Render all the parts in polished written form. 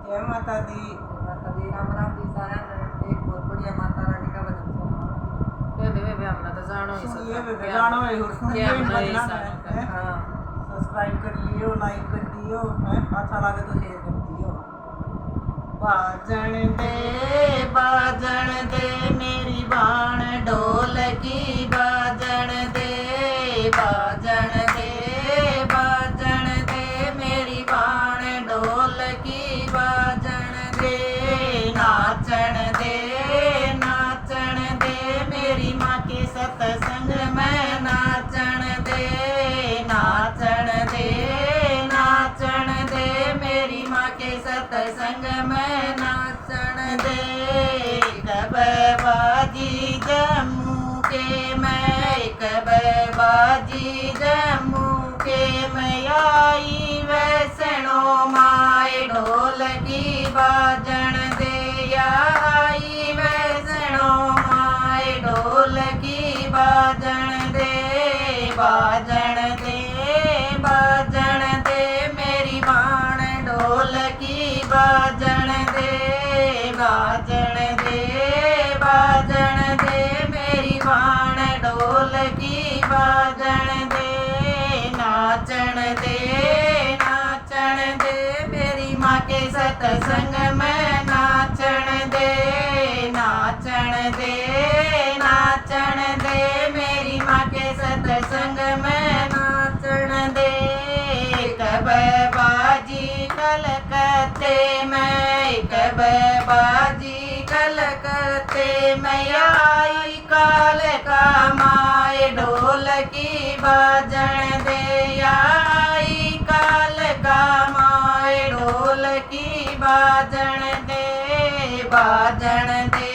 जय माता दी। माता दी राम राम जी सारा ने एक बहुत बढ़िया माता रानी का भजन सुना। वे हमने तो जानो ही सुनिए वे गाना है और सुनिए क्या इन बनाए भजना है। हां सब्सक्राइब कर लियो, लाइक कर दियो, है अच्छा लगे तो शेयर कर दियो। बाजन दे मेरी बाण ढोल की बाजन दे, बाजन दे, बाजन दे मेरी बाण ढोल की बाजन दे, नाचन दे, नाचन दे मेरी माँ के सत्संग में नाचन दे, नाचन दे, नाचन दे मेरी माँ के सत्संग में नाचन दे। कब बाजी जम्मू के मैं, कब बाजी जम्मू के मैं आई वैष्णो माए ढोल की बाजन दे, आई वैष्णो माए ढोल की बाजन दे, बाजन दे, बाजन दे मेरी बाण ढोल की बाजन दे, बाजन दे, बाजन दे मेरी बाण ढोल की बाजन दे, नाचन दे, नाचन दे मेरी माँ के सत्संग में नाचन दे, नाचन दे, नाचन दे मेरी माँ के सत्संग में नाचन दे। कब बाजी कलकत्ते में, कब बाजी कलकत्ते में आई काल का माए ढोल की बाजन दे, आई काल का माए ढोल की बाजन दे, बाजन दे,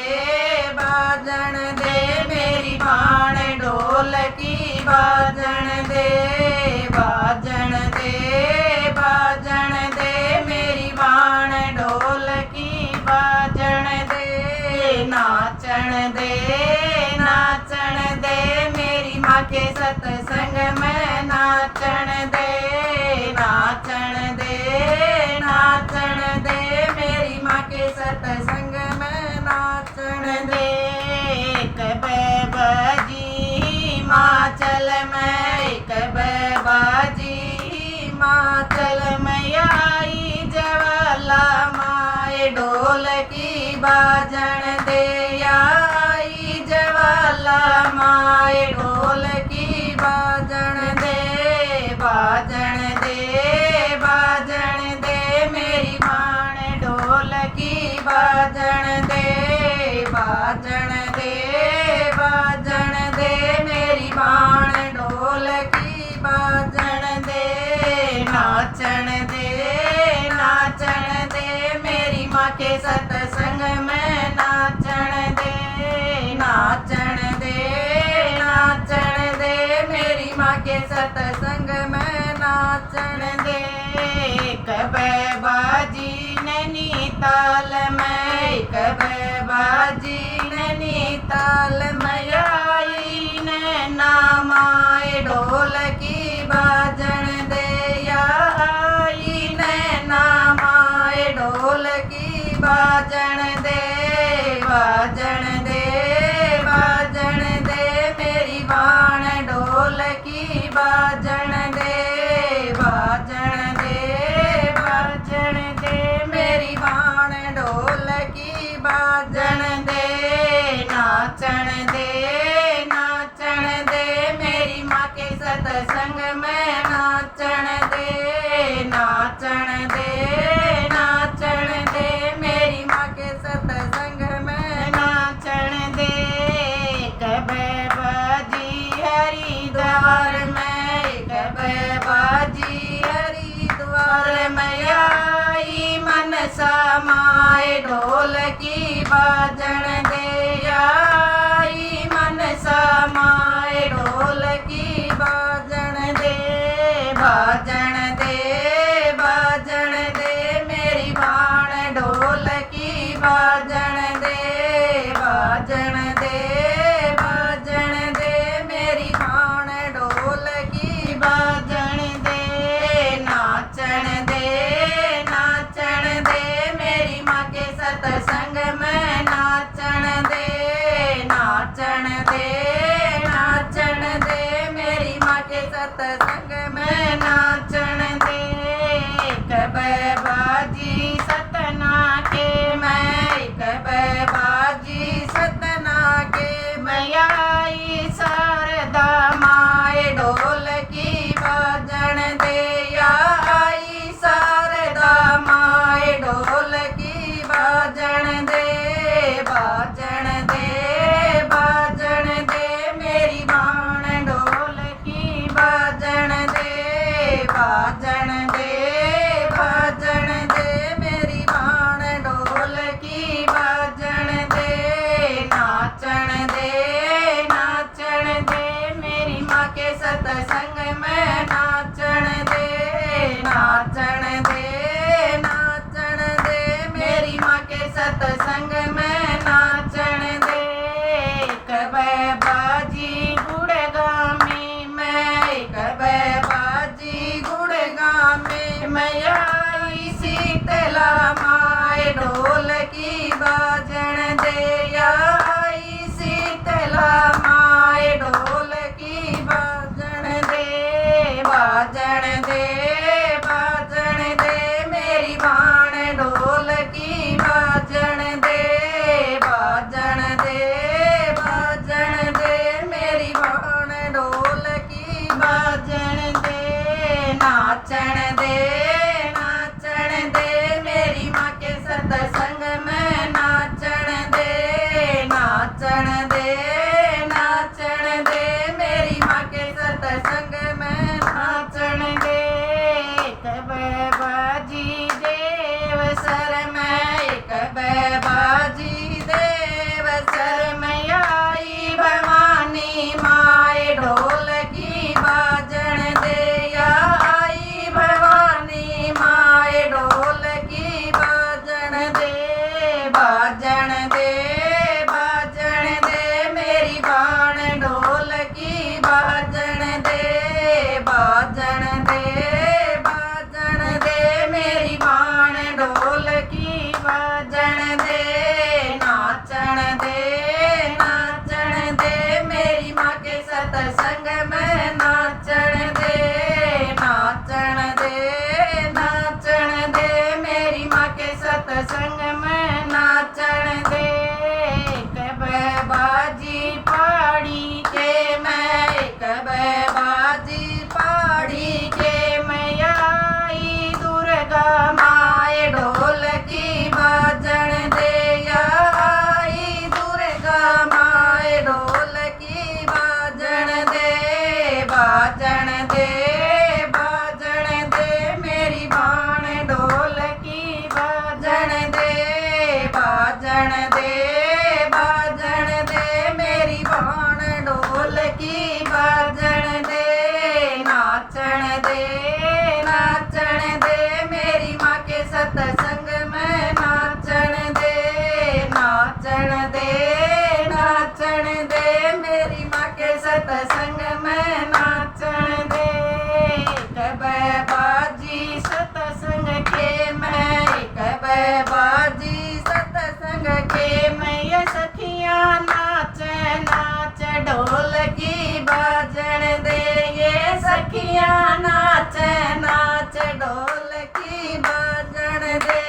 बाजन दे मेरी बाण ढोल की बाजन दे, बाजन दे, बाजन दे मेरी बाण ढोल की बाजन दे, नाचन दे, नाचन दे मेरी माँ के सत्संग में नाचन दे, नाचन दे, नाचन दे मेरी माँ के सत्संग में नाचन दे। कब बाजी हिमाचल में, कब बाजी हिमाचल में आई ज्वाला माए ढोल की बाजन दे, आई ज्वाला माए ढोल की बाजन दे, बाजन दे, बाजन दे मेरी बाण ढोल की बाजन दे, बाजन दे, बाजन दे मेरी बाण ढोल की बाजन दे, नाचन दे, नाचन दे मेरी माँ के सत्संग में नाचन दे, नाचन दे, नाचन दे मेरी माँ के सत्संग में नाचन दे। कब बाजी नैनीताल में, कब बाजी नैनीताल में आई नैना माए ढोल की बाजन दे, आई नैना माए ढोल की बाजन दे, बाजन दे, बाजन दे मेरी बाण ढोल की बाजन दे, बाजन दे, बाजन दे मेरी बाण ढोल की बाजन दे, नाचन दे, नाचन दे मेरी माँ के सत्संग में नाचन दे, नाचन दे, नाचन दे मेरी माँ के सत्संग में नाचन दे। कब बाजी हरिद्वार में, कब बाजी हरिद्वार में आई मनसा माए ढोल की बाजन दे, आई मनसा माए ढोल की बाजन दे, बाजन दे, बाजन दे मेरी बाण ढोल की बाजन दे, बाजन दे, बाजन दे मेरी बाण ढोल की बाजन दे, नाचन दे, नाचन दे की बाजन दे आई शीतला माए ढोल की बाजन दे बाजन दे बाजन दे मेरी भाण ढोल की बाजन दे बाजन दे बाजन दे मेरी भाण ढोल की बाजन दे नाचन दे नाचन दे मेरी माँ के सत्संग में नाचन दे नाचन दे नाचन दे मेरी माँ के सत्संग में नाचन दे एक बाजी देव सर में एक बाजी देव सर में आई भवानी माए ढोल की बाजन दे आई भवानी माए ढोल की बाजन दे बाजन दे बाजन दे मेरी बाण ढोल की बाजन दे बाजन दे बाजन दे मेरी बाण ढोल की बाजन दे नाचन दे मेरी माँ के सत्संग में नाचन दे नाचन दे मेरी माँ के सत्संग में नाचन दे एक बाजी पहाड़ी के मैं एक बाजी पहाड़ी के मैं आई दुर्गा माए ढोल की बाजन दे आई दुर्गा माए ढोल की बाजन दे बाजन दे बाजन दे मेरी बाण ढोल की बाजन दे बाजन दे बाजन दे मेरी बाण ढोल की बाजन दे नाचन दे मेरी माँ के सत्संग में नाचन दे नाचन दे मेरी माँ के सत्संग में नाचन दे एक बाजी सत्संग के मैं एक बाजी सत्संग के मैं ये सखियाँ नाच नाच ढोल की बाजन दे ये सखियाँ नाच नाच ढोल की बाजन दे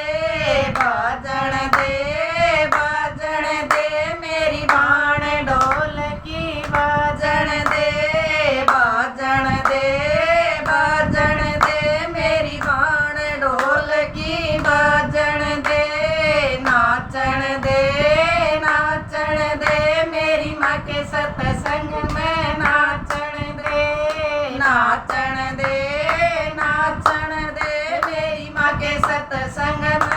बाजन दे बाजन दे मेरी बाण ढोल की बाजन दे बाजन दे बाजन दे मेरी बाण ढोल की बाजन दे नाचन दे मेरी माँ के सत्संग में नाचन दे नाचन दे मेरी माँ के सत्संग में